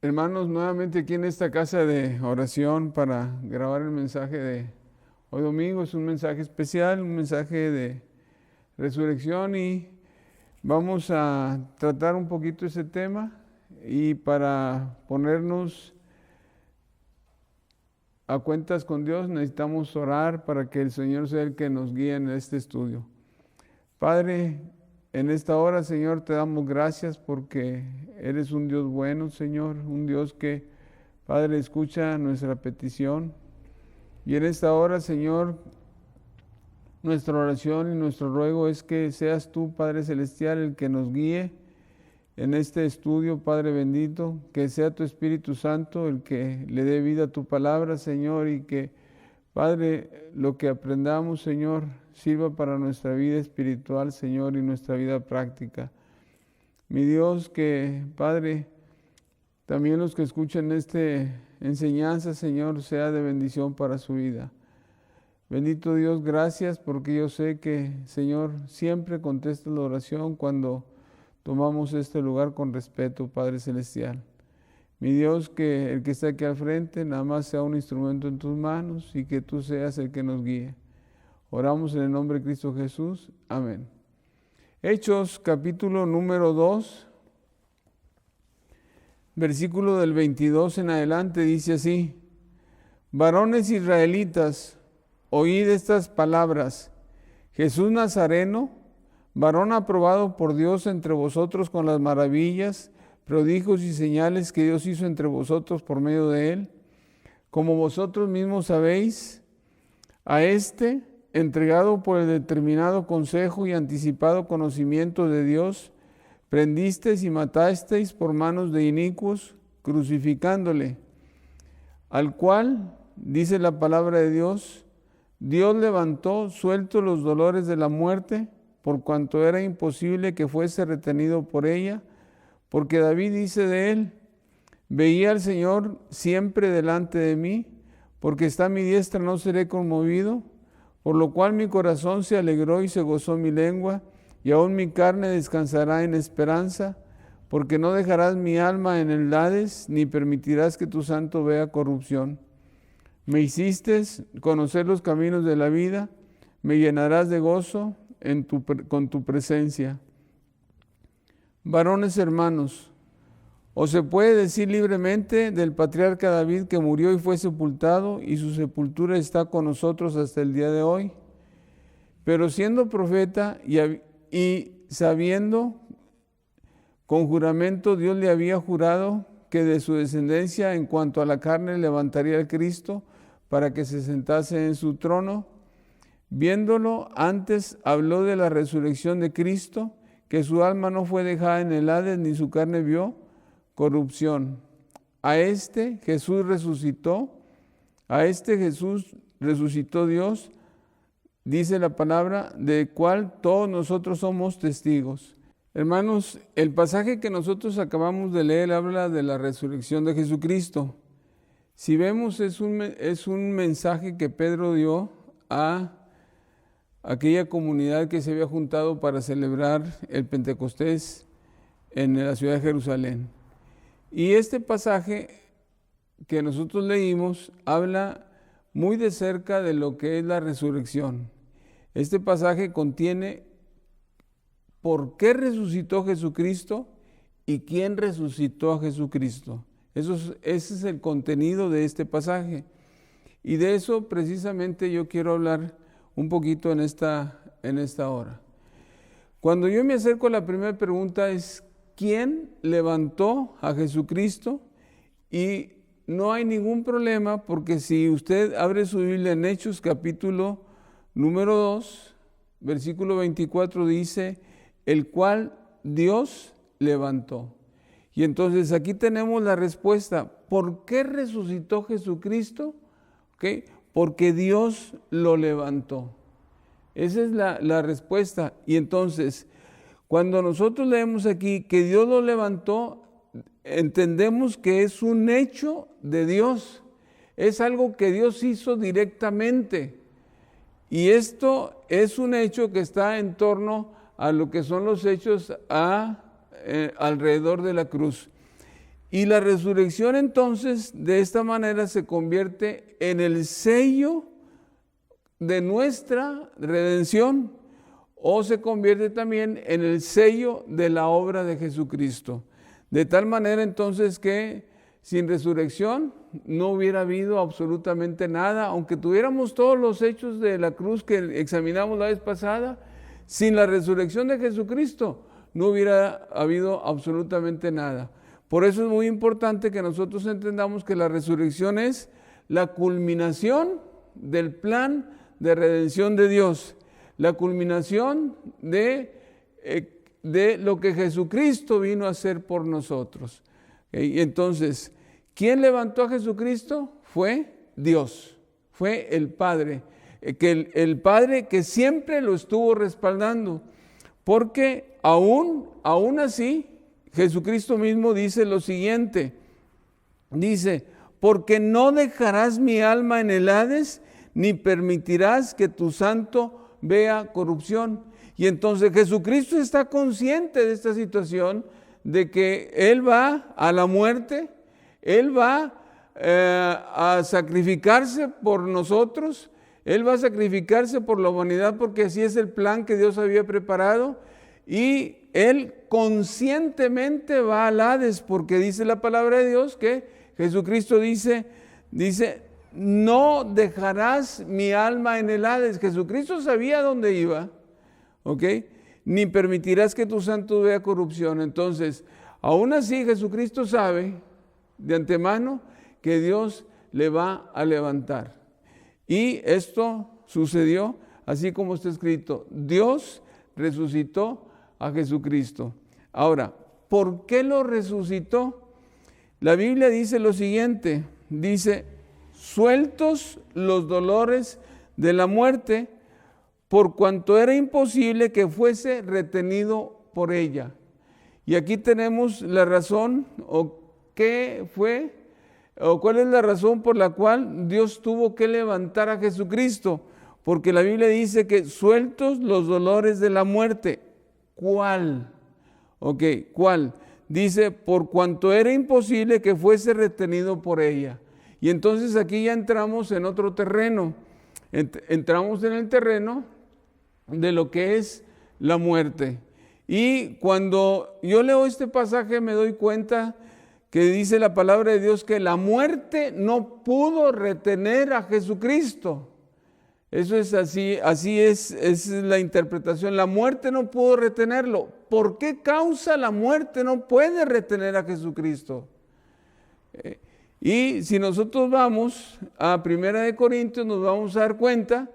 Hermanos, nuevamente aquí en esta casa de oración para grabar el mensaje de hoy domingo. Es un mensaje especial, un mensaje de resurrección y vamos a tratar un poquito ese tema y para ponernos a cuentas con Dios necesitamos orar para que el Señor sea el que nos guíe en este estudio. Padre, en esta hora, Señor, te damos gracias porque eres un Dios bueno, Señor, un Dios que, Padre, escucha nuestra petición. Y en esta hora, Señor, nuestra oración y nuestro ruego es que seas tú, Padre Celestial, el que nos guíe en este estudio, Padre bendito, que sea tu Espíritu Santo el que le dé vida a tu palabra, Señor, y que, Padre, lo que aprendamos, Señor, sirva para nuestra vida espiritual, Señor, y nuestra vida práctica. Mi Dios, que, Padre, también los que escuchan esta enseñanza, Señor, sea de bendición para su vida. Bendito Dios, gracias porque yo sé que, Señor, siempre contestas la oración cuando tomamos este lugar con respeto, Padre Celestial. Mi Dios, que el que está aquí al frente nada más sea un instrumento en tus manos y que tú seas el que nos guíe. Oramos en el nombre de Cristo Jesús. Amén. Hechos, capítulo número 2, versículo del 22 en adelante, dice así: Varones israelitas, oíd estas palabras. Jesús Nazareno, varón aprobado por Dios entre vosotros con las maravillas, prodigios y señales que Dios hizo entre vosotros por medio de él, como vosotros mismos sabéis, a este, entregado por el determinado consejo y anticipado conocimiento de Dios, prendisteis y matasteis por manos de inicuos, crucificándole, al cual, dice la palabra de Dios, Dios levantó sueltos los dolores de la muerte, por cuanto era imposible que fuese retenido por ella, porque David dice de él: veía al Señor siempre delante de mí, porque está a mi diestra no seré conmovido, por lo cual mi corazón se alegró y se gozó mi lengua, y aún mi carne descansará en esperanza, porque no dejarás mi alma en el Hades, ni permitirás que tu santo vea corrupción. Me hiciste conocer los caminos de la vida, me llenarás de gozo con tu presencia. Varones hermanos, o se puede decir libremente del patriarca David, que murió y fue sepultado, y su sepultura está con nosotros hasta el día de hoy. Pero siendo profeta y sabiendo con juramento, Dios le había jurado que de su descendencia en cuanto a la carne levantaría al Cristo para que se sentase en su trono. Viéndolo antes habló de la resurrección de Cristo, que su alma no fue dejada en el Hades, ni su carne vio corrupción. A este Jesús resucitó Dios, dice la palabra, de cual todos nosotros somos testigos. Hermanos, el pasaje que nosotros acabamos de leer habla de la resurrección de Jesucristo. Si vemos, es un mensaje que Pedro dio a aquella comunidad que se había juntado para celebrar el Pentecostés en la ciudad de Jerusalén. Y este pasaje que nosotros leímos habla muy de cerca de lo que es la resurrección. Este pasaje contiene por qué resucitó Jesucristo y quién resucitó a Jesucristo. Ese es el contenido de este pasaje. Y de eso precisamente yo quiero hablar un poquito en esta hora. Cuando yo me acerco a la primera pregunta es: ¿quién levantó a Jesucristo? Y no hay ningún problema, porque si usted abre su Biblia en Hechos capítulo número 2, versículo 24 dice: el cual Dios levantó. Y entonces aquí tenemos la respuesta. ¿Por qué resucitó Jesucristo? ¿Okay? Porque Dios lo levantó. Esa es la respuesta. Y entonces, cuando nosotros leemos aquí que Dios lo levantó, entendemos que es un hecho de Dios. Es algo que Dios hizo directamente. Y esto es un hecho que está en torno a lo que son los hechos alrededor de la cruz. Y la resurrección entonces de esta manera se convierte en el sello de nuestra redención, o se convierte también en el sello de la obra de Jesucristo. De tal manera entonces que sin resurrección no hubiera habido absolutamente nada, aunque tuviéramos todos los hechos de la cruz que examinamos la vez pasada, sin la resurrección de Jesucristo no hubiera habido absolutamente nada. Por eso es muy importante que nosotros entendamos que la resurrección es la culminación del plan de redención de Dios, la culminación de lo que Jesucristo vino a hacer por nosotros. Y entonces, ¿quién levantó a Jesucristo? Fue Dios, fue el Padre, el Padre que siempre lo estuvo respaldando, porque aún así, Jesucristo mismo dice lo siguiente, dice, porque no dejarás mi alma en el Hades, ni permitirás que tu santo vea corrupción. Y entonces Jesucristo está consciente de esta situación, de que Él va a la muerte, Él va a sacrificarse por nosotros, Él va a sacrificarse por la humanidad, porque así es el plan que Dios había preparado, y Él conscientemente va al Hades, porque dice la palabra de Dios que Jesucristo dice, no dejarás mi alma en el Hades. Jesucristo sabía dónde iba, ¿ok? Ni permitirás que tu santo vea corrupción. Entonces, aún así Jesucristo sabe de antemano que Dios le va a levantar. Y esto sucedió así como está escrito. Dios resucitó a Jesucristo. Ahora, ¿por qué lo resucitó? La Biblia dice lo siguiente, dice, sueltos los dolores de la muerte, por cuanto era imposible que fuese retenido por ella. Y aquí tenemos la razón, o cuál es la razón por la cual Dios tuvo que levantar a Jesucristo, porque la Biblia dice que sueltos los dolores de la muerte. ¿Cuál? Ok, ¿cuál? Dice, por cuanto era imposible que fuese retenido por ella. Y entonces aquí ya entramos en otro terreno. Entramos en el terreno de lo que es la muerte. Y cuando yo leo este pasaje me doy cuenta que dice la palabra de Dios que la muerte no pudo retener a Jesucristo. Eso es así es la interpretación. La muerte no pudo retenerlo. ¿Por qué causa la muerte no puede retener a Jesucristo? Y si nosotros vamos a 1 Corintios, nos vamos a dar cuenta,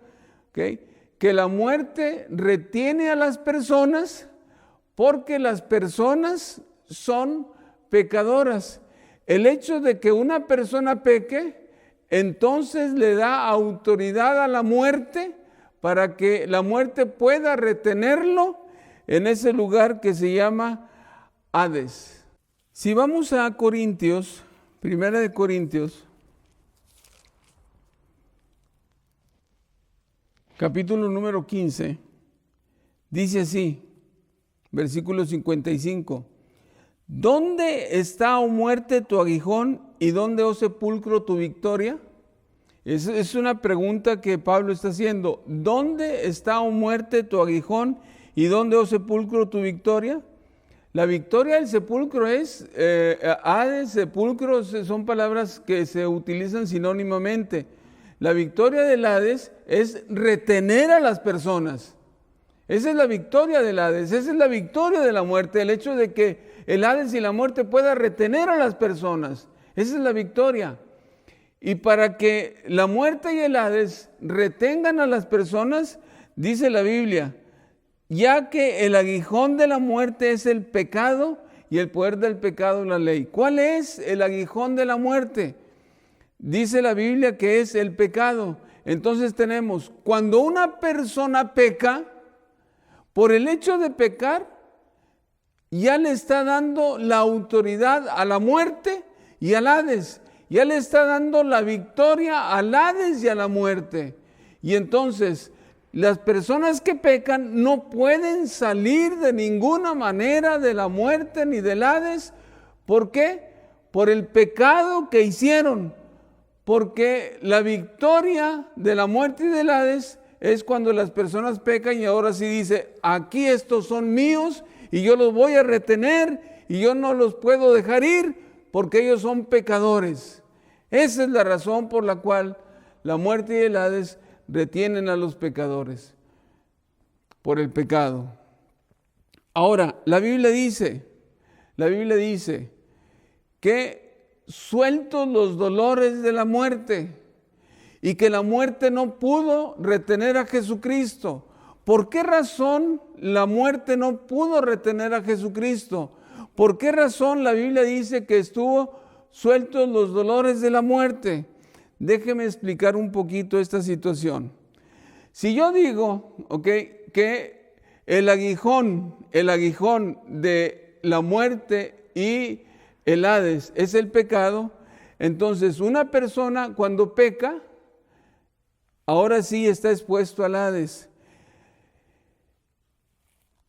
¿okay?, que la muerte retiene a las personas porque las personas son pecadoras. El hecho de que una persona peque, entonces le da autoridad a la muerte para que la muerte pueda retenerlo en ese lugar que se llama Hades. Si vamos a Corintios, 1 Corintios, capítulo número 15, dice así, versículo 55, ¿dónde está, oh muerte, tu aguijón y dónde, oh sepulcro, tu victoria? Es una pregunta que Pablo está haciendo. ¿Dónde está, oh muerte, tu aguijón y dónde, oh sepulcro, tu victoria? La victoria del sepulcro es, Hades, sepulcro, son palabras que se utilizan sinónimamente. La victoria del Hades es retener a las personas. Esa es la victoria del Hades, esa es la victoria de la muerte, el hecho de que el Hades y la muerte pueda retener a las personas. Esa es la victoria. Y para que la muerte y el Hades retengan a las personas, dice la Biblia, ya que el aguijón de la muerte es el pecado y el poder del pecado es la ley. ¿Cuál es el aguijón de la muerte? Dice la Biblia que es el pecado. Entonces tenemos, cuando una persona peca, por el hecho de pecar, ya le está dando la autoridad a la muerte y al Hades. Ya le está dando la victoria al Hades y a la muerte. Y entonces, las personas que pecan no pueden salir de ninguna manera de la muerte ni del Hades. ¿Por qué? Por el pecado que hicieron. Porque la victoria de la muerte y del Hades es cuando las personas pecan y ahora sí dice, aquí estos son míos y yo los voy a retener y yo no los puedo dejar ir porque ellos son pecadores. Esa es la razón por la cual la muerte y el Hades retienen a los pecadores, por el pecado. Ahora, la Biblia dice que sueltos los dolores de la muerte y que la muerte no pudo retener a Jesucristo. ¿Por qué razón la muerte no pudo retener a Jesucristo? ¿Por qué razón la Biblia dice que estuvo sueltos los dolores de la muerte? Déjeme explicar un poquito esta situación. Si yo digo, que el aguijón de la muerte y el Hades es el pecado, entonces una persona cuando peca, ahora sí está expuesto al Hades.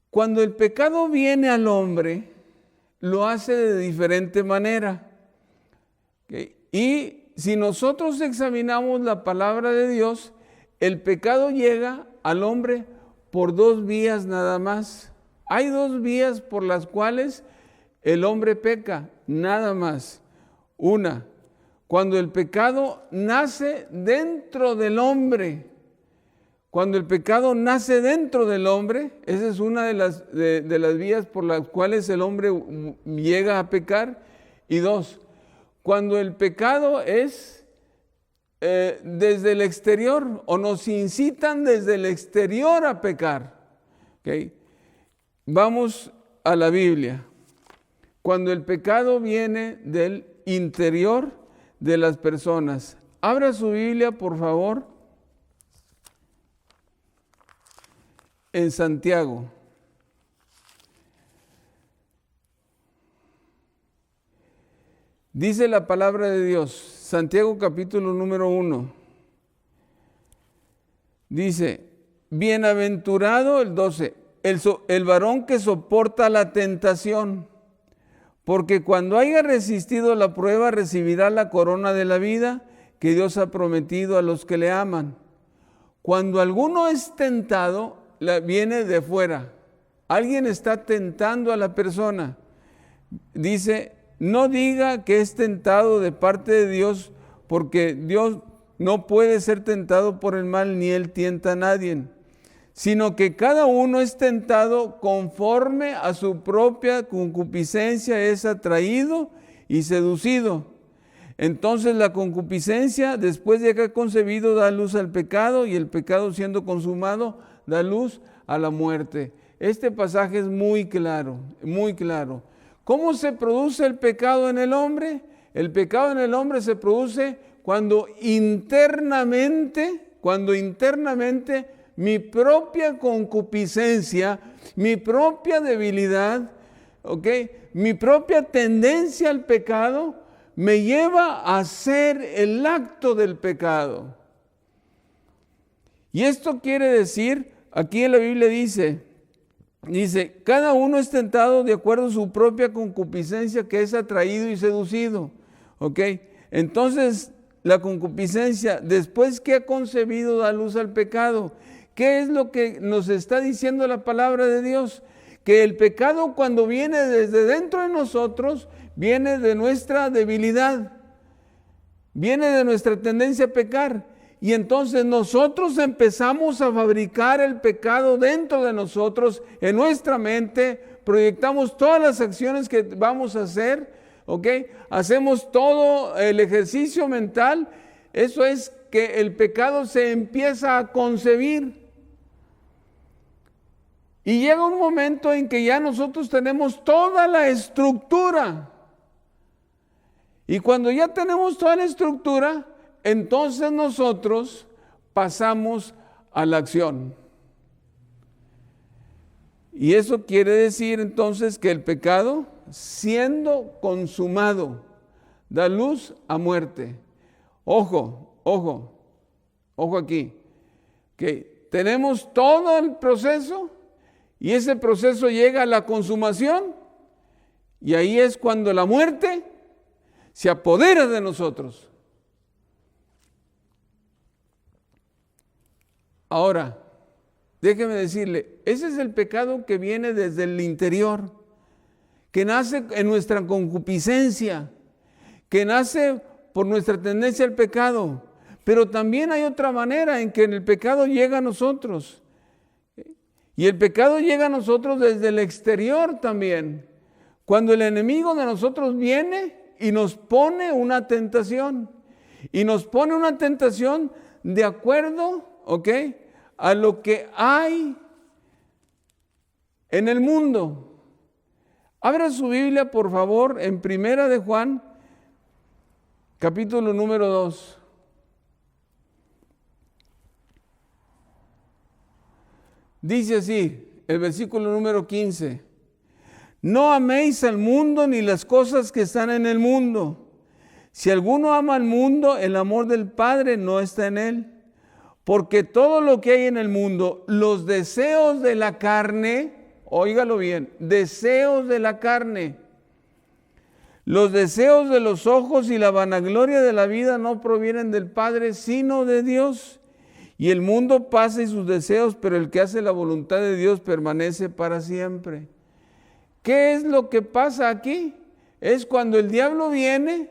Cuando el pecado viene al hombre, lo hace de diferente manera. Y si nosotros examinamos la palabra de Dios, el pecado llega al hombre por dos vías nada más. Hay dos vías por las cuales el hombre peca, nada más. Una, cuando el pecado nace dentro del hombre. Cuando el pecado nace dentro del hombre, esa es una de las vías por las cuales el hombre llega a pecar. Y dos, cuando el pecado es desde el exterior o nos incitan desde el exterior a pecar. ¿Okay? Vamos a la Biblia. Cuando el pecado viene del interior de las personas. Abra su Biblia, por favor, en Santiago. Dice la palabra de Dios, Santiago capítulo número 1. Dice, bienaventurado el 12, el varón que soporta la tentación, porque cuando haya resistido la prueba recibirá la corona de la vida que Dios ha prometido a los que le aman. Cuando alguno es tentado, viene de fuera. Alguien está tentando a la persona. Dice, no diga que es tentado de parte de Dios, porque Dios no puede ser tentado por el mal, ni Él tienta a nadie, sino que cada uno es tentado conforme a su propia concupiscencia, es atraído y seducido. Entonces la concupiscencia, después de que ha concebido, da luz al pecado, y el pecado, siendo consumado, da luz a la muerte. Este pasaje es muy claro, muy claro. ¿Cómo se produce el pecado en el hombre? El pecado en el hombre se produce cuando internamente mi propia concupiscencia, mi propia debilidad, mi propia tendencia al pecado me lleva a hacer el acto del pecado. Y esto quiere decir, aquí en la Biblia dice, cada uno es tentado de acuerdo a su propia concupiscencia, que es atraído y seducido. Entonces, la concupiscencia, después que ha concebido, da luz al pecado. ¿Qué es lo que nos está diciendo la palabra de Dios? Que el pecado, cuando viene desde dentro de nosotros, viene de nuestra debilidad, viene de nuestra tendencia a pecar. Y entonces nosotros empezamos a fabricar el pecado dentro de nosotros, en nuestra mente, proyectamos todas las acciones que vamos a hacer, hacemos todo el ejercicio mental. Eso es que el pecado se empieza a concebir. Y llega un momento en que ya nosotros tenemos toda la estructura. Y cuando ya tenemos toda la estructura, entonces nosotros pasamos a la acción. Y eso quiere decir entonces que el pecado, siendo consumado, da luz a muerte. Ojo aquí, que tenemos todo el proceso y ese proceso llega a la consumación, y ahí es cuando la muerte se apodera de nosotros. Ahora, déjeme decirle, ese es el pecado que viene desde el interior, que nace en nuestra concupiscencia, que nace por nuestra tendencia al pecado. Pero también hay otra manera en que el pecado llega a nosotros. Y el pecado llega a nosotros desde el exterior también. Cuando el enemigo de nosotros viene y nos pone una tentación. Y nos pone una tentación de acuerdo, a lo que hay en el mundo. Abra su Biblia, por favor, en Primera de Juan, capítulo número 2. Dice así, el versículo número 15. No améis al mundo ni las cosas que están en el mundo. Si alguno ama al mundo, el amor del Padre no está en él. Porque todo lo que hay en el mundo, los deseos de la carne, óigalo bien, deseos de la carne, los deseos de los ojos y la vanagloria de la vida no provienen del Padre, sino de Dios. Y el mundo pasa y sus deseos, pero el que hace la voluntad de Dios permanece para siempre. ¿Qué es lo que pasa aquí? Es cuando el diablo viene,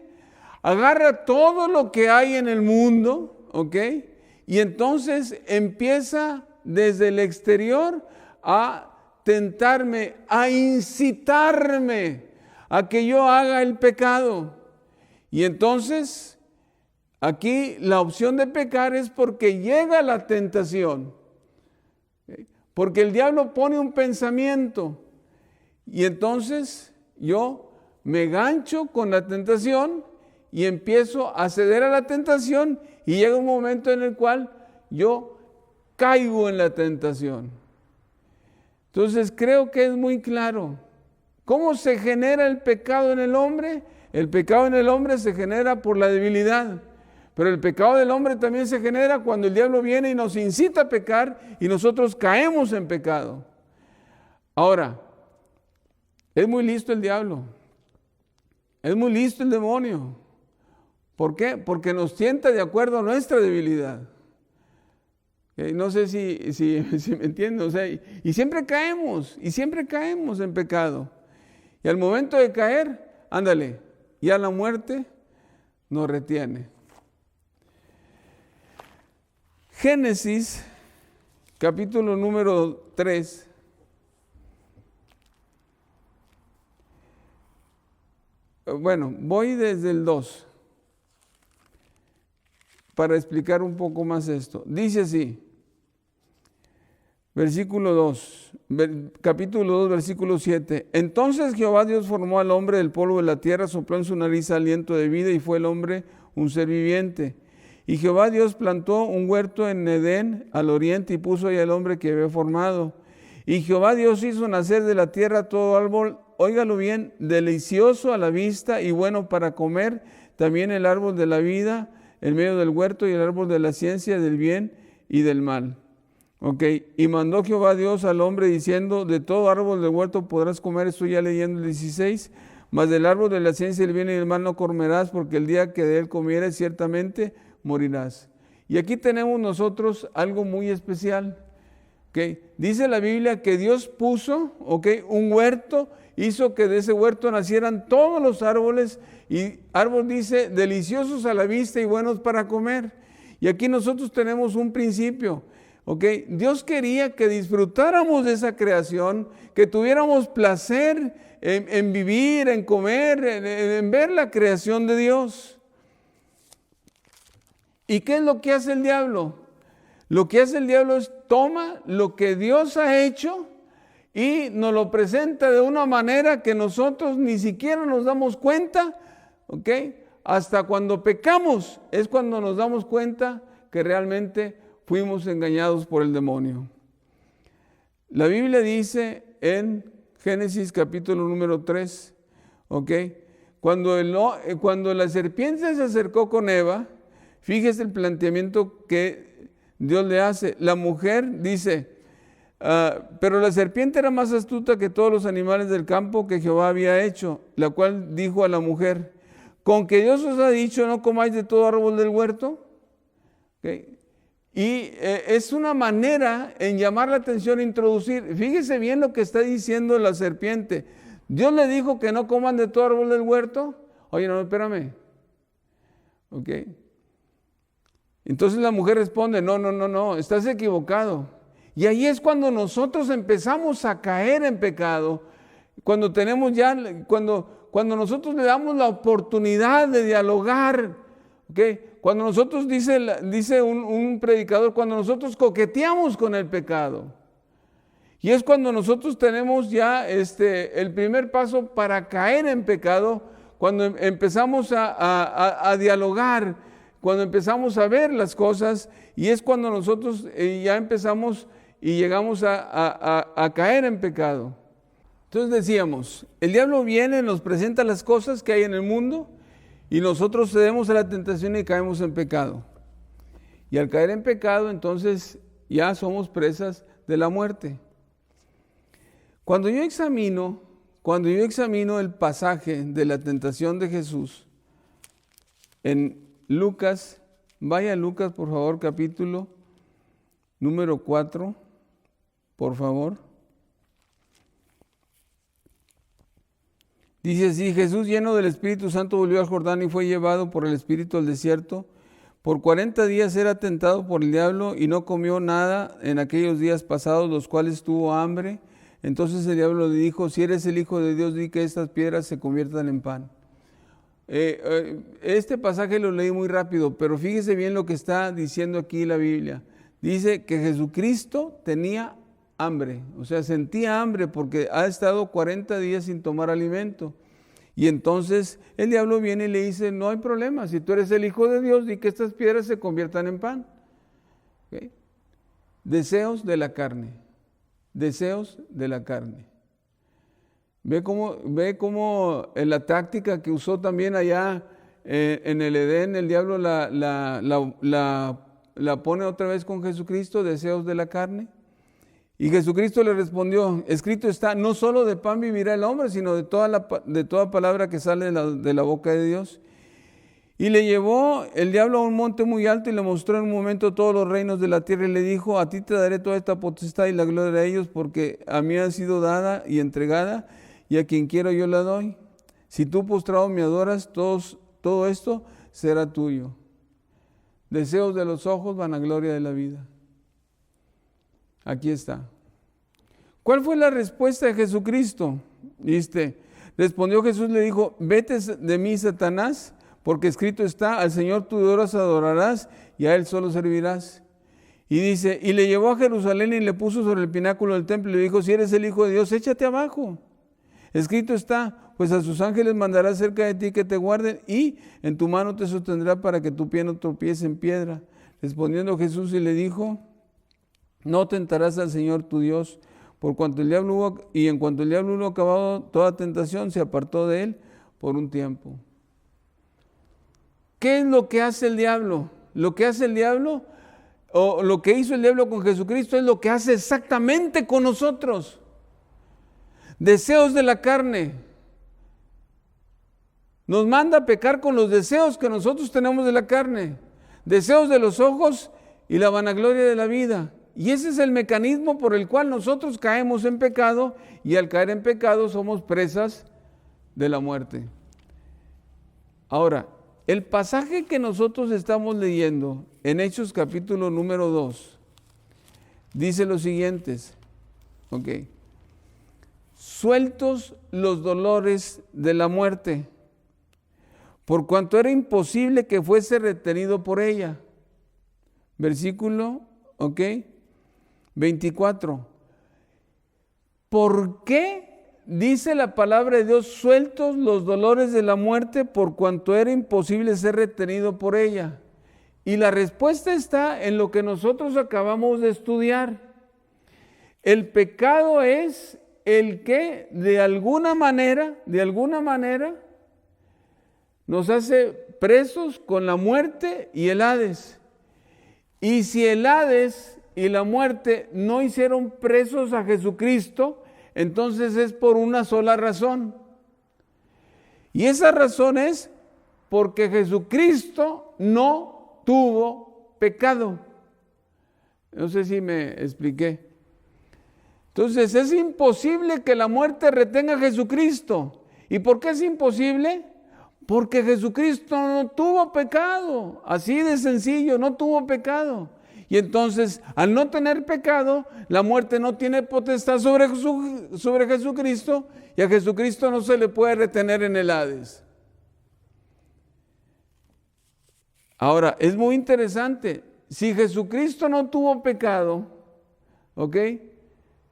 agarra todo lo que hay en el mundo, y entonces empieza desde el exterior a tentarme, a incitarme a que yo haga el pecado. Y entonces aquí la opción de pecar es porque llega la tentación. Porque el diablo pone un pensamiento y entonces yo me gancho con la tentación y empiezo a ceder a la tentación y llega un momento en el cual yo caigo en la tentación. Entonces creo que es muy claro. ¿Cómo se genera el pecado en el hombre? El pecado en el hombre se genera por la debilidad. Pero el pecado del hombre también se genera cuando el diablo viene y nos incita a pecar y nosotros caemos en pecado. Ahora, es muy listo el diablo. Es muy listo el demonio. ¿Por qué? Porque nos tienta de acuerdo a nuestra debilidad. No sé si me entienden. O sea, y siempre caemos en pecado. Y al momento de caer, ándale, ya la muerte nos retiene. Génesis, capítulo número 3. Bueno, voy desde el 2 para explicar un poco más esto. Dice así, versículo 2, capítulo 2, versículo 7. Entonces Jehová Dios formó al hombre del polvo de la tierra, sopló en su nariz aliento de vida y fue el hombre un ser viviente. Y Jehová Dios plantó un huerto en Edén al oriente y puso ahí al hombre que había formado. Y Jehová Dios hizo nacer de la tierra todo árbol, óigalo bien, delicioso a la vista y bueno para comer, también el árbol de la vida en medio del huerto y el árbol de la ciencia del bien y del mal. Y mandó Jehová Dios al hombre diciendo, de todo árbol del huerto podrás comer, estoy ya leyendo el 16, mas del árbol de la ciencia del bien y del mal no comerás, porque el día que de él comieres ciertamente morirás. Y aquí tenemos nosotros algo muy especial. Dice la Biblia que Dios puso un huerto, hizo que de ese huerto nacieran todos los árboles, y árbol dice deliciosos a la vista y buenos para comer. Y aquí nosotros tenemos un principio. Dios quería que disfrutáramos de esa creación, que tuviéramos placer en vivir, en comer, en ver la creación de Dios. ¿Y qué es lo que hace el diablo? Lo que hace el diablo es toma lo que Dios ha hecho y nos lo presenta de una manera que nosotros ni siquiera nos damos cuenta, hasta cuando pecamos es cuando nos damos cuenta que realmente fuimos engañados por el demonio. La Biblia dice en Génesis capítulo número 3, cuando la serpiente se acercó con Eva, fíjese el planteamiento que Dios le hace. La mujer dice, pero la serpiente era más astuta que todos los animales del campo que Jehová había hecho, la cual dijo a la mujer, con que Dios os ha dicho no comáis de todo árbol del huerto. ¿Okay? Y es una manera en llamar la atención, introducir. Fíjese bien lo que está diciendo la serpiente. Dios le dijo que no coman de todo árbol del huerto. Oye, no, espérame. ¿Ok? Entonces la mujer responde, no, estás equivocado. Y ahí es cuando nosotros empezamos a caer en pecado, cuando nosotros le damos la oportunidad de dialogar, ¿okay? Cuando nosotros, dice un predicador, cuando nosotros coqueteamos con el pecado. Y es cuando nosotros tenemos ya el primer paso para caer en pecado, cuando empezamos a dialogar, cuando empezamos a ver las cosas, y es cuando nosotros ya empezamos y llegamos a caer en pecado. Entonces decíamos, el diablo viene, nos presenta las cosas que hay en el mundo, y nosotros cedemos a la tentación y caemos en pecado. Y al caer en pecado, entonces ya somos presas de la muerte. Cuando yo examino el pasaje de la tentación de Jesús en Lucas, vaya a Lucas por favor, capítulo número 4, por favor. Dice así, Jesús lleno del Espíritu Santo volvió al Jordán y fue llevado por el Espíritu al desierto. Por 40 días era tentado por el diablo y no comió nada en aquellos días pasados, los cuales tuvo hambre. Entonces el diablo le dijo, si eres el Hijo de Dios, di que estas piedras se conviertan en pan. Este pasaje lo leí muy rápido, pero fíjese bien lo que está diciendo aquí la Biblia. Dice que Jesucristo tenía hambre, o sea, sentía hambre porque ha estado 40 días sin tomar alimento. Y entonces el diablo viene y le dice, no hay problema, si tú eres el Hijo de Dios, di que estas piedras se conviertan en pan. ¿Okay? Deseos de la carne. Deseos de la carne. Ve cómo en la táctica que usó también allá en el Edén, el diablo la pone otra vez con Jesucristo, deseos de la carne. Y Jesucristo le respondió, escrito está, no solo de pan vivirá el hombre, sino de toda palabra que sale de la boca de Dios. Y le llevó el diablo a un monte muy alto y le mostró en un momento todos los reinos de la tierra y le dijo, a ti te daré toda esta potestad y la gloria de ellos, porque a mí ha sido dada y entregada, y a quien quiero yo la doy. Si tú postrado me adoras, todo esto será tuyo. Deseos de los ojos, vanagloria de la vida. Aquí está. ¿Cuál fue la respuesta de Jesucristo? Respondió Jesús, le dijo, vete de mí, Satanás, porque escrito está, al Señor tu Dios adorarás y a Él solo servirás. Y dice, y le llevó a Jerusalén y le puso sobre el pináculo del templo y le dijo, si eres el Hijo de Dios, échate abajo. Escrito está, pues a sus ángeles mandará cerca de ti que te guarden y en tu mano te sostendrá para que tu pie no tropiece en piedra. Respondiendo Jesús y le dijo, no tentarás al Señor tu Dios, en cuanto el diablo hubo acabado toda tentación, se apartó de él por un tiempo. ¿Qué es lo que hace el diablo? Lo que hace el diablo, o lo que hizo el diablo con Jesucristo, es lo que hace exactamente con nosotros. Deseos de la carne. Nos manda a pecar con los deseos que nosotros tenemos de la carne. Deseos de los ojos y la vanagloria de la vida. Y ese es el mecanismo por el cual nosotros caemos en pecado, y al caer en pecado somos presas de la muerte. Ahora, el pasaje que nosotros estamos leyendo en Hechos capítulo número 2 dice lo siguiente, sueltos los dolores de la muerte, por cuanto era imposible que fuese retenido por ella. Versículo, 24. ¿Por qué dice la palabra de Dios, sueltos los dolores de la muerte, por cuanto era imposible ser retenido por ella? Y la respuesta está en lo que nosotros acabamos de estudiar. El pecado es el que de alguna manera, nos hace presos con la muerte y el Hades. Y si el Hades y la muerte no hicieron presos a Jesucristo, entonces es por una sola razón. Y esa razón es porque Jesucristo no tuvo pecado. No sé si me expliqué. Entonces es imposible que la muerte retenga a Jesucristo. ¿Y por qué es imposible? Porque Jesucristo no tuvo pecado. Así de sencillo, no tuvo pecado. Y entonces, al no tener pecado, la muerte no tiene potestad sobre Jesucristo, y a Jesucristo no se le puede retener en el Hades. Ahora, es muy interesante. Si Jesucristo no tuvo pecado, ¿ok?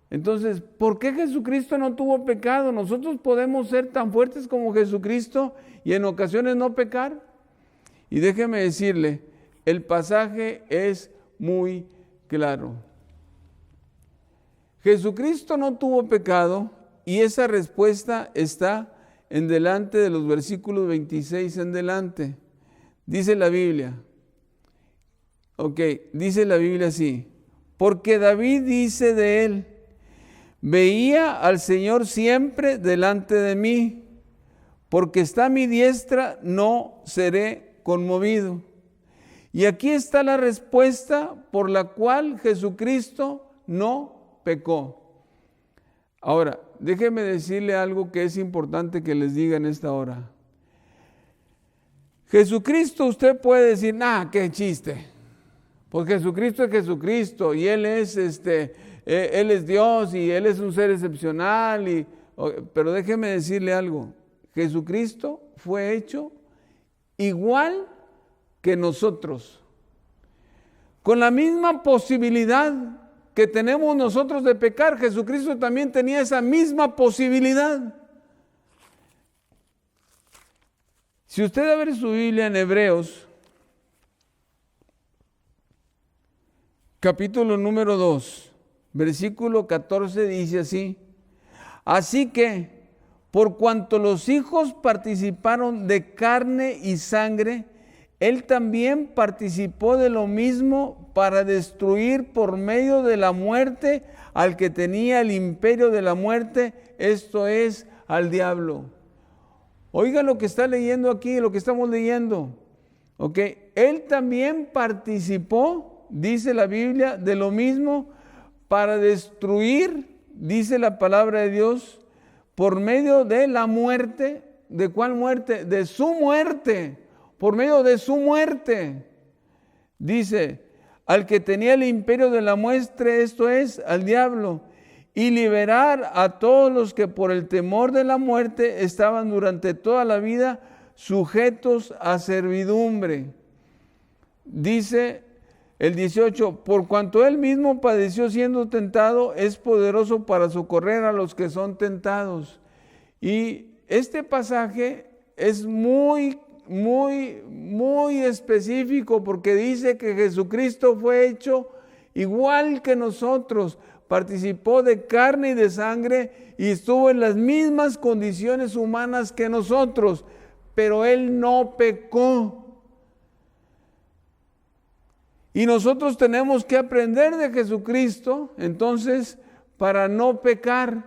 Entonces, ¿por qué Jesucristo no tuvo pecado? Nosotros podemos ser tan fuertes como Jesucristo y en ocasiones no pecar. Y déjeme decirle, el pasaje es muy claro. Jesucristo no tuvo pecado y esa respuesta está en delante de los versículos 26 en delante. Dice la Biblia, dice la Biblia así, porque David dice de él, veía al Señor siempre delante de mí, porque está a mi diestra, no seré conmovido. Y aquí está la respuesta por la cual Jesucristo no pecó. Ahora, déjeme decirle algo que es importante que les diga en esta hora. Jesucristo, usted puede decir, qué chiste. Pues Jesucristo es Jesucristo y Él es Dios y Él es un ser excepcional. Pero déjeme decirle algo. Jesucristo fue hecho igual que nosotros, con la misma posibilidad que tenemos nosotros de pecar. Jesucristo también tenía esa misma posibilidad. Si usted abre su Biblia en Hebreos, capítulo número 2, versículo 14, dice así: así que, por cuanto los hijos participaron de carne y sangre, Él también participó de lo mismo para destruir por medio de la muerte al que tenía el imperio de la muerte, esto es, al diablo. Oiga lo que está leyendo aquí, lo que estamos leyendo. Él también participó, dice la Biblia, de lo mismo para destruir, dice la palabra de Dios, por medio de la muerte. ¿De cuál muerte? De su muerte. Por medio de su muerte, dice, al que tenía el imperio de la muerte, esto es, al diablo, y liberar a todos los que por el temor de la muerte estaban durante toda la vida sujetos a servidumbre. Dice el 18, por cuanto Él mismo padeció siendo tentado, es poderoso para socorrer a los que son tentados. Y este pasaje es muy específico, porque dice que Jesucristo fue hecho igual que nosotros, participó de carne y de sangre y estuvo en las mismas condiciones humanas que nosotros, pero Él no pecó. Y nosotros tenemos que aprender de Jesucristo, entonces, para no pecar.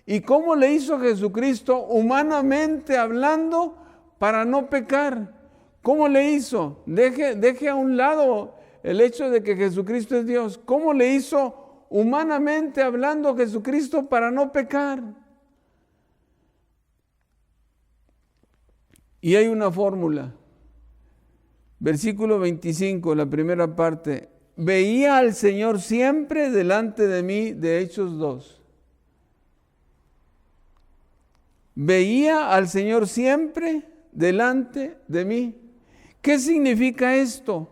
¿Y cómo le hizo Jesucristo, humanamente hablando, para no pecar? ¿Cómo le hizo? Deje a un lado el hecho de que Jesucristo es Dios. ¿Cómo le hizo humanamente hablando Jesucristo para no pecar? Y hay una fórmula. Versículo 25, la primera parte. Veía al Señor siempre delante de mí, de Hechos 2. Veía al Señor siempre delante de mí. ¿Qué significa esto?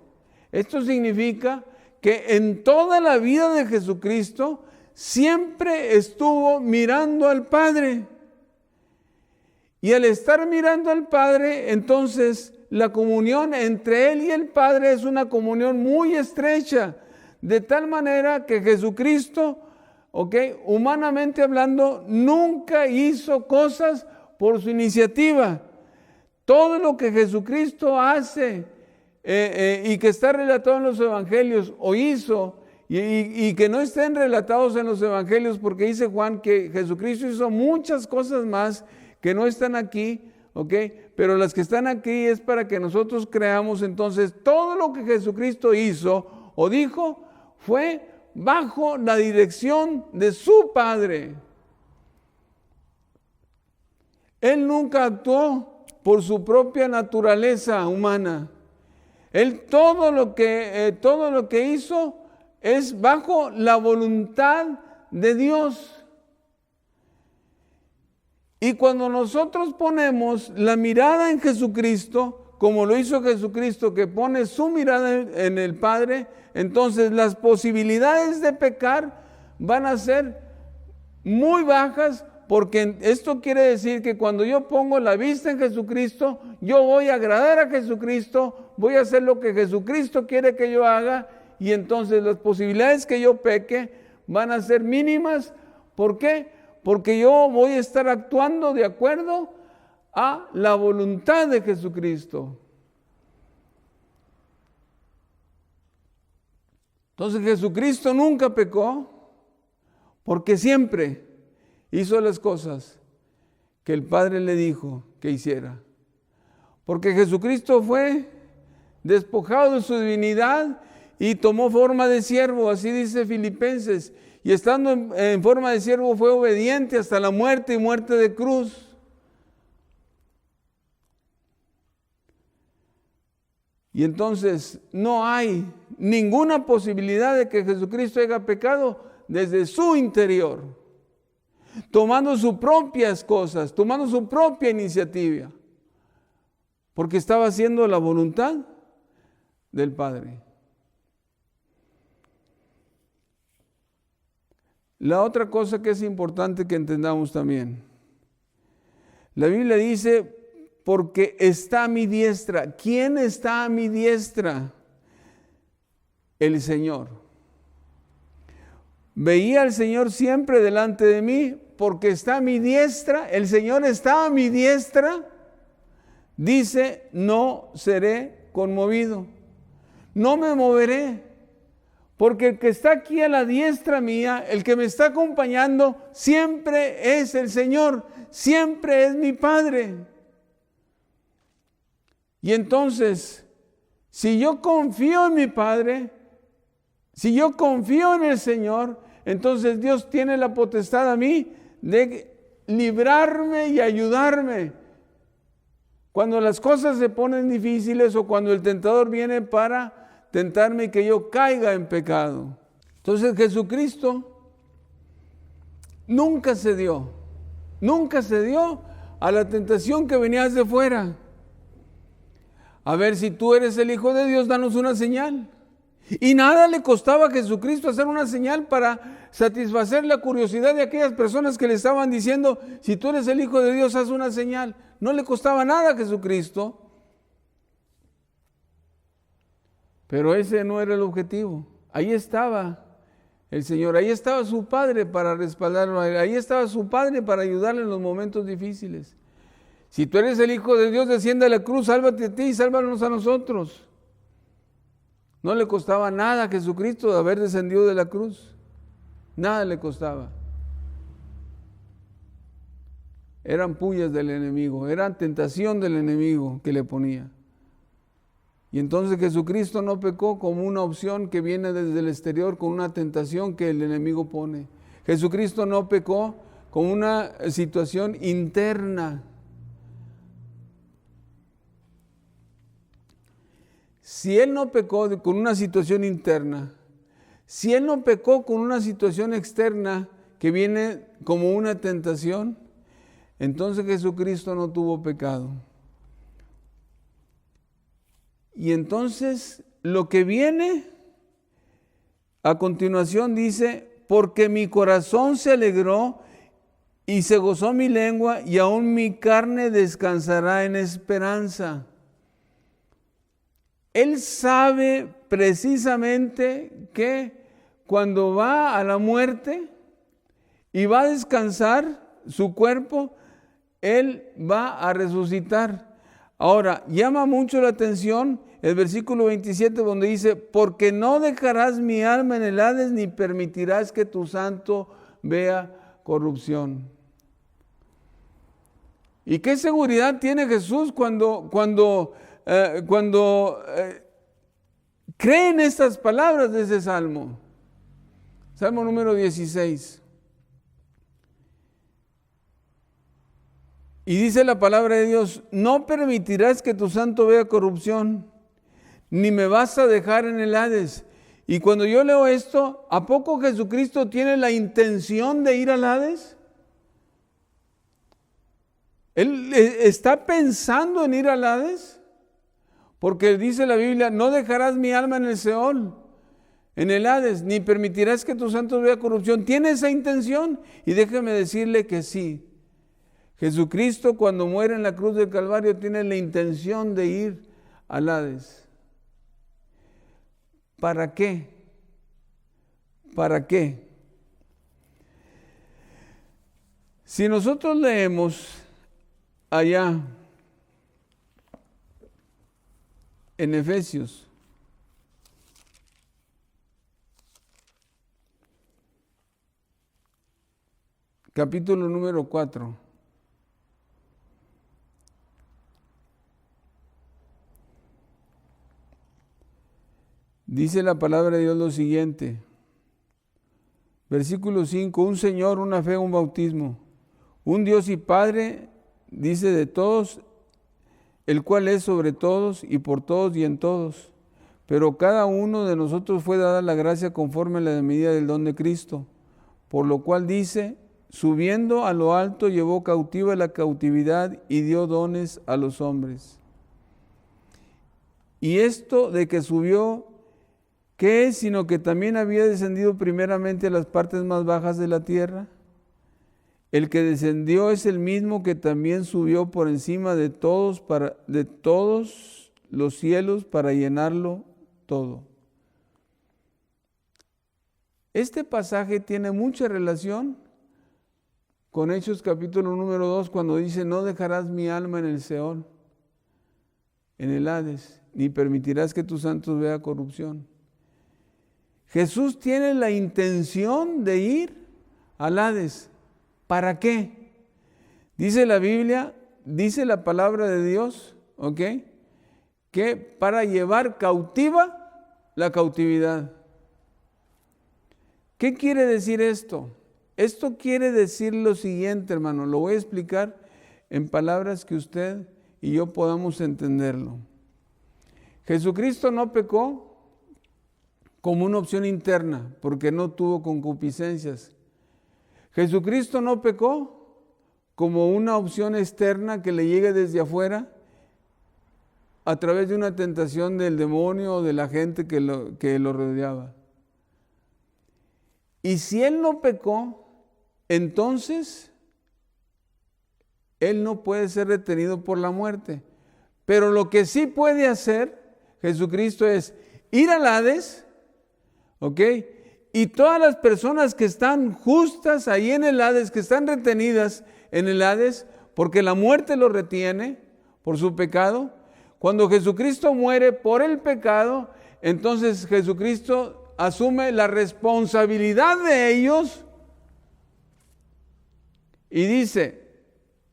Esto significa que en toda la vida de Jesucristo siempre estuvo mirando al Padre. Y al estar mirando al Padre, entonces la comunión entre Él y el Padre es una comunión muy estrecha, de tal manera que Jesucristo, humanamente hablando, nunca hizo cosas por su iniciativa. Todo lo que Jesucristo hace y que está relatado en los evangelios o hizo y que no estén relatados en los evangelios, porque dice Juan que Jesucristo hizo muchas cosas más que no están aquí, ¿ok? Pero las que están aquí es para que nosotros creamos entonces todo lo que Jesucristo hizo o dijo fue bajo la dirección de su Padre. Él nunca actuó por su propia naturaleza humana. Él todo lo que hizo es bajo la voluntad de Dios. Y cuando nosotros ponemos la mirada en Jesucristo, como lo hizo Jesucristo, que pone su mirada en el Padre, entonces las posibilidades de pecar van a ser muy bajas, porque esto quiere decir que cuando yo pongo la vista en Jesucristo, yo voy a agradar a Jesucristo, voy a hacer lo que Jesucristo quiere que yo haga, y entonces las posibilidades que yo peque van a ser mínimas. ¿Por qué? Porque yo voy a estar actuando de acuerdo a la voluntad de Jesucristo. Entonces Jesucristo nunca pecó, porque siempre hizo las cosas que el Padre le dijo que hiciera. Porque Jesucristo fue despojado de su divinidad y tomó forma de siervo, así dice Filipenses. Y estando en forma de siervo fue obediente hasta la muerte y muerte de cruz. Y entonces no hay ninguna posibilidad de que Jesucristo haya pecado desde su interior, tomando sus propias cosas, tomando su propia iniciativa, porque estaba haciendo la voluntad del Padre. La otra cosa que es importante que entendamos también, la Biblia dice, porque está a mi diestra. ¿Quién está a mi diestra? El Señor. Veía al Señor siempre delante de mí, porque está a mi diestra. El Señor está a mi diestra. Dice, no seré conmovido. No me moveré. Porque el que está aquí a la diestra mía, el que me está acompañando, siempre es el Señor, siempre es mi Padre. Y entonces, si yo confío en mi Padre, si yo confío en el Señor, entonces Dios tiene la potestad a mí de librarme y ayudarme. Cuando las cosas se ponen difíciles o cuando el tentador viene para tentarme y que yo caiga en pecado. Entonces Jesucristo nunca cedió a la tentación que venía de fuera. A ver, si tú eres el Hijo de Dios, danos una señal. Y nada le costaba a Jesucristo hacer una señal para satisfacer la curiosidad de aquellas personas que le estaban diciendo, si tú eres el Hijo de Dios, haz una señal. No le costaba nada a Jesucristo. Pero ese no era el objetivo. Ahí estaba el Señor, ahí estaba su Padre para respaldarlo a él, ahí estaba su Padre para ayudarle en los momentos difíciles. Si tú eres el Hijo de Dios, desciende a la cruz, sálvate a ti y sálvanos a nosotros. No le costaba nada a Jesucristo de haber descendido de la cruz. Nada le costaba. Eran pullas del enemigo, eran tentación del enemigo que le ponía. Y entonces Jesucristo no pecó como una opción que viene desde el exterior con una tentación que el enemigo pone. Jesucristo no pecó con una situación interna. Si Él no pecó con una situación interna, si Él no pecó con una situación externa que viene como una tentación, entonces Jesucristo no tuvo pecado. Y entonces lo que viene a continuación dice, porque mi corazón se alegró y se gozó mi lengua y aún mi carne descansará en esperanza. Él sabe precisamente que cuando va a la muerte y va a descansar su cuerpo, Él va a resucitar. Ahora, llama mucho la atención el versículo 27 donde dice, porque no dejarás mi alma en el Hades ni permitirás que tu santo vea corrupción. ¿Y qué seguridad tiene Jesús cuando cree en estas palabras de ese salmo? Salmo número 16. Y dice la palabra de Dios: no permitirás que tu santo vea corrupción, ni me vas a dejar en el Hades. Y cuando yo leo esto, ¿a poco Jesucristo tiene la intención de ir al Hades? ¿Él está pensando en ir al Hades? Porque dice la Biblia: no dejarás mi alma en el Seol, en el Hades, ni permitirás que tu santo vea corrupción. ¿Tiene esa intención? Y déjeme decirle que sí. Jesucristo, cuando muere en la cruz del Calvario, tiene la intención de ir al Hades. ¿Para qué? ¿Para qué? Si nosotros leemos allá en Efesios, capítulo número 4, dice la palabra de Dios lo siguiente, versículo 5: un Señor, una fe, un bautismo, un Dios y Padre, dice, de todos, el cual es sobre todos y por todos y en todos. Pero cada uno de nosotros fue dada la gracia conforme a la medida del don de Cristo, por lo cual dice: subiendo a lo alto llevó cautiva la cautividad y dio dones a los hombres. Y esto de que subió, ¿qué es? Sino que también había descendido primeramente a las partes más bajas de la tierra. El que descendió es el mismo que también subió por encima de todos los cielos para llenarlo todo. Este pasaje tiene mucha relación con Hechos capítulo número 2, cuando dice: no dejarás mi alma en el Seol, en el Hades, ni permitirás que tus santos vean corrupción. Jesús tiene la intención de ir al Hades. ¿Para qué? Dice la Biblia, dice la palabra de Dios, ¿ok?, que para llevar cautiva la cautividad. ¿Qué quiere decir esto? Esto quiere decir lo siguiente, hermano. Lo voy a explicar en palabras que usted y yo podamos entenderlo. Jesucristo no pecó como una opción interna, porque no tuvo concupiscencias. Jesucristo no pecó como una opción externa que le llegue desde afuera a través de una tentación del demonio o de la gente que lo rodeaba. Y si Él no pecó, entonces Él no puede ser retenido por la muerte. Pero lo que sí puede hacer Jesucristo es ir al Hades, ¿ok?, y todas las personas que están justas ahí en el Hades, que están retenidas en el Hades, porque la muerte los retiene por su pecado. Cuando Jesucristo muere por el pecado, entonces Jesucristo asume la responsabilidad de ellos y dice: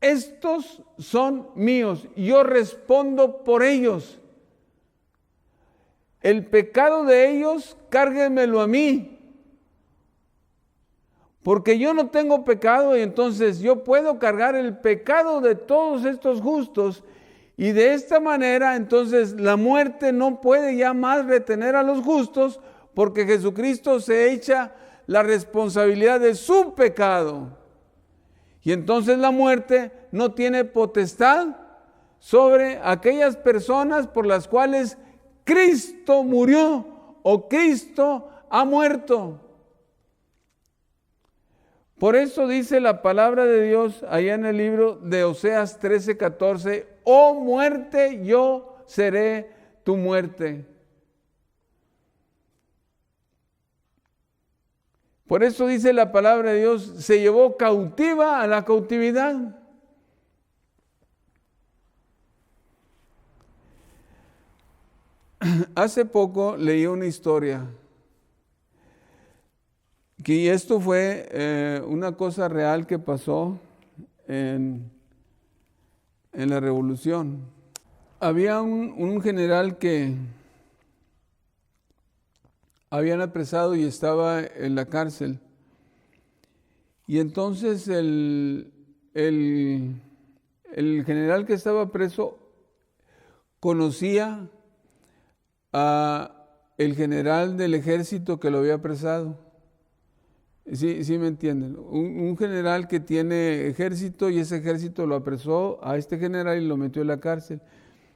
estos son míos, yo respondo por ellos. El pecado de ellos, cárguenmelo a mí. Porque yo no tengo pecado y entonces yo puedo cargar el pecado de todos estos justos, y de esta manera entonces la muerte no puede ya más retener a los justos, porque Jesucristo se echa la responsabilidad de su pecado. Y entonces la muerte no tiene potestad sobre aquellas personas por las cuales Cristo murió o Cristo ha muerto. Por eso dice la palabra de Dios allá en el libro de Oseas 13:14: oh muerte, yo seré tu muerte. Por eso dice la palabra de Dios: se llevó cautiva a la cautividad. Hace poco leí una historia, que esto fue una cosa real que pasó en en la revolución. Había un general que habían apresado y estaba en la cárcel. Y entonces el general que estaba preso conocía a el general del ejército que lo había apresado. Sí me entienden. Un general que tiene ejército y ese ejército lo apresó a este general y lo metió en la cárcel.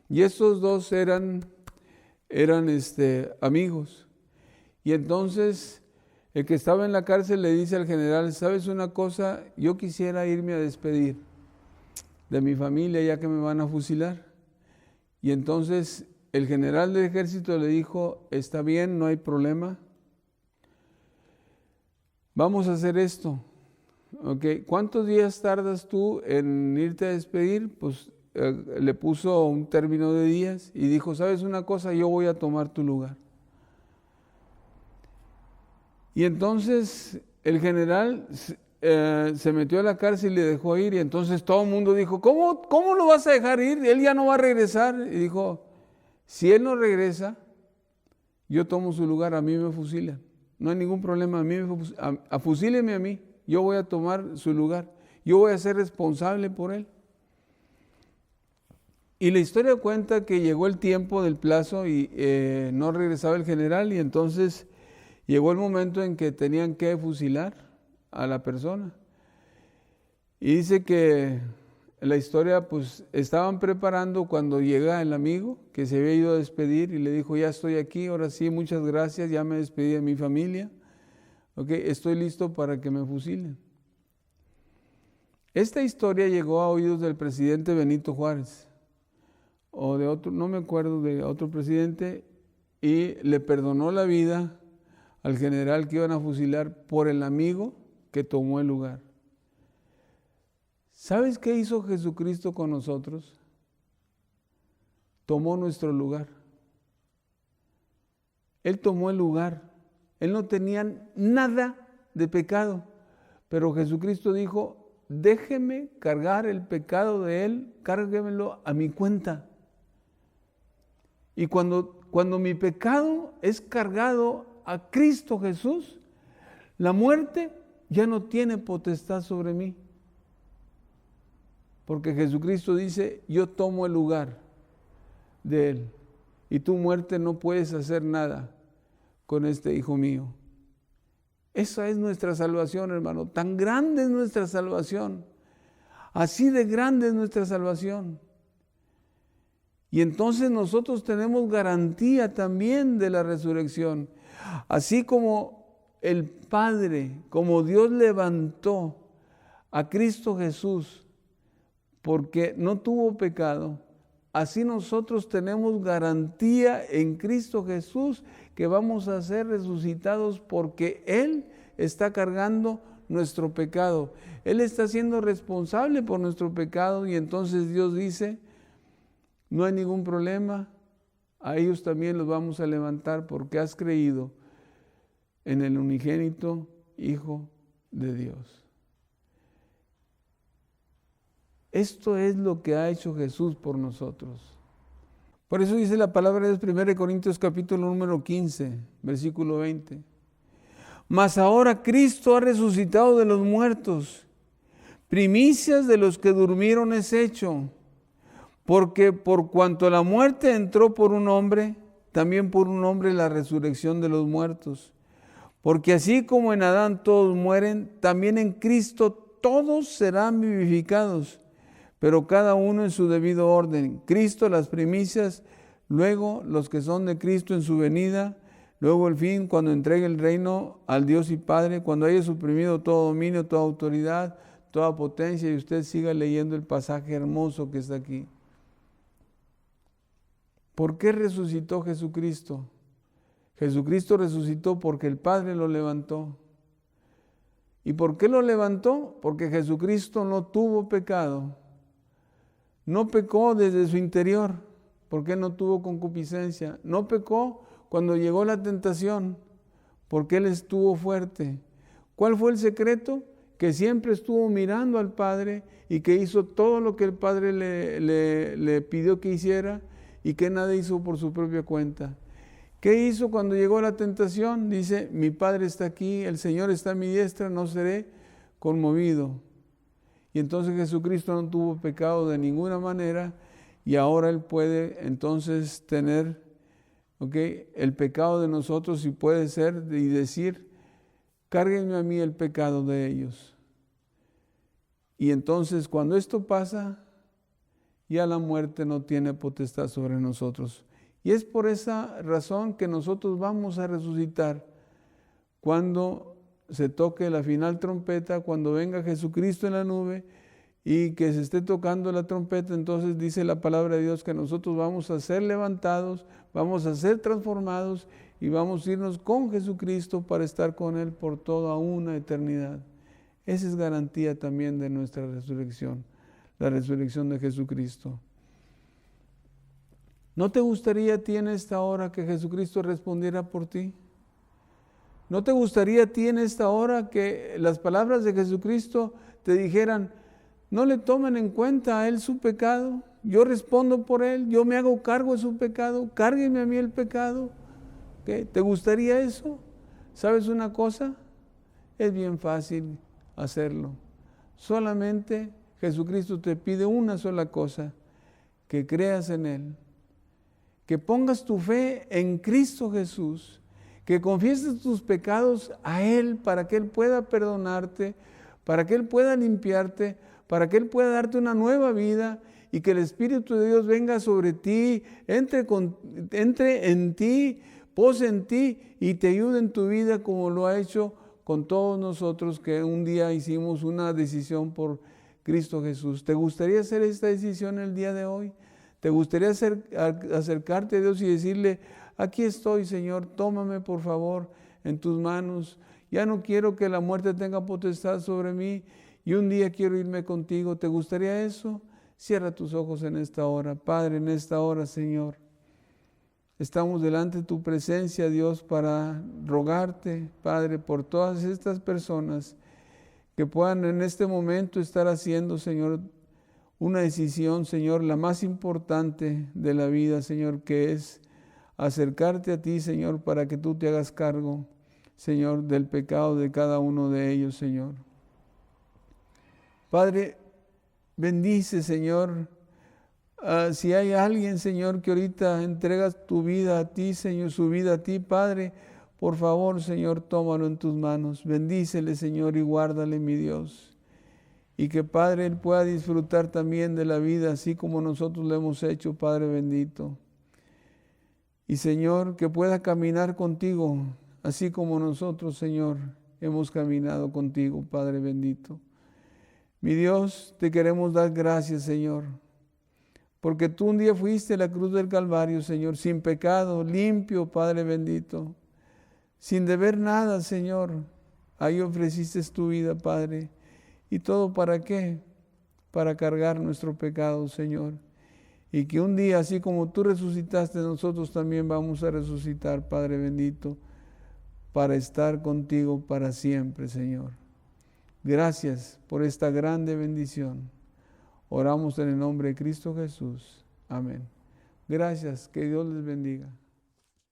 Y estos dos eran amigos. Y entonces el que estaba en la cárcel le dice al general: ¿sabes una cosa? Yo quisiera irme a despedir de mi familia ya que me van a fusilar. Y entonces el general del ejército le dijo: está bien, no hay problema. Vamos a hacer esto. Okay. ¿Cuántos días tardas tú en irte a despedir? Pues le puso un término de días y dijo: ¿sabes una cosa? Yo voy a tomar tu lugar. Y entonces el general se metió a la cárcel y le dejó ir, y entonces todo el mundo dijo: ¿Cómo lo vas a dejar ir? Él ya no va a regresar. Y dijo: si él no regresa, yo tomo su lugar, a mí me fusilan. No hay ningún problema, fusíleme a mí, yo voy a tomar su lugar, yo voy a ser responsable por él. Y la historia cuenta que llegó el tiempo del plazo y no regresaba el general, y entonces llegó el momento en que tenían que fusilar a la persona. Y dice que la historia, pues estaban preparando cuando llega el amigo que se había ido a despedir y le dijo: ya estoy aquí, ahora sí, muchas gracias, ya me despedí de mi familia, estoy listo para que me fusilen. Esta historia llegó a oídos del presidente Benito Juárez, o de otro, no me acuerdo, de otro presidente, y le perdonó la vida al general que iban a fusilar por el amigo que tomó el lugar. ¿Sabes qué hizo Jesucristo con nosotros? Tomó nuestro lugar. Él tomó el lugar. Él no tenía nada de pecado, pero Jesucristo dijo: déjeme cargar el pecado de él, cárguemelo a mi cuenta. Y cuando mi pecado es cargado a Cristo Jesús, la muerte ya no tiene potestad sobre mí. Porque Jesucristo dice: yo tomo el lugar de él. Y tu muerte no puedes hacer nada con este hijo mío. Esa es nuestra salvación, hermano. Tan grande es nuestra salvación. Así de grande es nuestra salvación. Y entonces nosotros tenemos garantía también de la resurrección. Así como el Padre, como Dios levantó a Cristo Jesús porque no tuvo pecado, así nosotros tenemos garantía en Cristo Jesús que vamos a ser resucitados porque Él está cargando nuestro pecado. Él está siendo responsable por nuestro pecado, y entonces Dios dice: no hay ningún problema, a ellos también los vamos a levantar porque has creído en el unigénito Hijo de Dios. Esto es lo que ha hecho Jesús por nosotros. Por eso dice la palabra de 1 Corintios capítulo número 15, versículo 20. Mas ahora Cristo ha resucitado de los muertos, primicias de los que durmieron es hecho, porque por cuanto la muerte entró por un hombre, también por un hombre la resurrección de los muertos. Porque así como en Adán todos mueren, también en Cristo todos serán vivificados, pero cada uno en su debido orden. Cristo las primicias, luego los que son de Cristo en su venida, luego el fin, cuando entregue el reino al Dios y Padre, cuando haya suprimido todo dominio, toda autoridad, toda potencia. Y usted siga leyendo el pasaje hermoso que está aquí. ¿Por qué resucitó Jesucristo? Jesucristo resucitó porque el Padre lo levantó. ¿Y por qué lo levantó? Porque Jesucristo no tuvo pecado. No pecó desde su interior, porque no tuvo concupiscencia. No pecó cuando llegó la tentación, porque Él estuvo fuerte. ¿Cuál fue el secreto? que siempre estuvo mirando al Padre y que hizo todo lo que el Padre le pidió que hiciera y que nada hizo por su propia cuenta. ¿Qué hizo cuando llegó la tentación? Dice, mi Padre está aquí, el Señor está a mi diestra, no seré conmovido. Y entonces Jesucristo no tuvo pecado de ninguna manera y ahora Él puede entonces tener el pecado de nosotros y puede ser y decir, cárguenme a mí el pecado de ellos. Y entonces cuando esto pasa, ya la muerte no tiene potestad sobre nosotros. Y es por esa razón que nosotros vamos a resucitar cuando se toque la final trompeta, cuando venga Jesucristo en la nube y que se esté tocando la trompeta. Entonces dice la palabra de Dios que nosotros vamos a ser levantados, vamos a ser transformados y vamos a irnos con Jesucristo para estar con Él por toda una eternidad. Esa es garantía también de nuestra resurrección, la resurrección de Jesucristo. ¿No te gustaría a ti en esta hora que Jesucristo respondiera por ti? ¿No te gustaría a ti en esta hora que las palabras de Jesucristo te dijeran, no le tomen en cuenta a Él su pecado, yo respondo por Él, yo me hago cargo de su pecado, cárguenme a mí el pecado? ¿Qué? ¿Te gustaría eso? ¿Sabes una cosa? Es bien fácil hacerlo. Solamente Jesucristo te pide una sola cosa, que creas en Él, que pongas tu fe en Cristo Jesús, que confieses tus pecados a Él para que Él pueda perdonarte, para que Él pueda limpiarte, para que Él pueda darte una nueva vida y que el Espíritu de Dios venga sobre ti, entre en ti, pose en ti y te ayude en tu vida como lo ha hecho con todos nosotros que un día hicimos una decisión por Cristo Jesús. ¿Te gustaría hacer esta decisión el día de hoy? ¿Te gustaría acercarte a Dios y decirle, aquí estoy, Señor, tómame por favor en tus manos? Ya no quiero que la muerte tenga potestad sobre mí y un día quiero irme contigo. ¿Te gustaría eso? Cierra tus ojos en esta hora. Padre, en esta hora, Señor, estamos delante de tu presencia, Dios, para rogarte, Padre, por todas estas personas que puedan en este momento estar haciendo, Señor, una decisión, Señor, la más importante de la vida, Señor, que es acercarte a ti, Señor, para que tú te hagas cargo, Señor, del pecado de cada uno de ellos, Señor. Padre, bendice, Señor, si hay alguien, Señor, que ahorita entregas tu vida a ti, Señor, su vida a ti, Padre, por favor, Señor, tómalo en tus manos. Bendícele, Señor, y guárdale, mi Dios. Y que, Padre, Él pueda disfrutar también de la vida, así como nosotros lo hemos hecho, Padre bendito. Y, Señor, que pueda caminar contigo, así como nosotros, Señor, hemos caminado contigo, Padre bendito. Mi Dios, te queremos dar gracias, Señor, porque tú un día fuiste a la cruz del Calvario, Señor, sin pecado, limpio, Padre bendito, sin deber nada, Señor. Ahí ofreciste tu vida, Padre. ¿Y todo para qué? Para cargar nuestro pecado, Señor. Y que un día, así como tú resucitaste, nosotros también vamos a resucitar, Padre bendito, para estar contigo para siempre, Señor. Gracias por esta grande bendición. Oramos en el nombre de Cristo Jesús. Amén. Gracias. Que Dios les bendiga.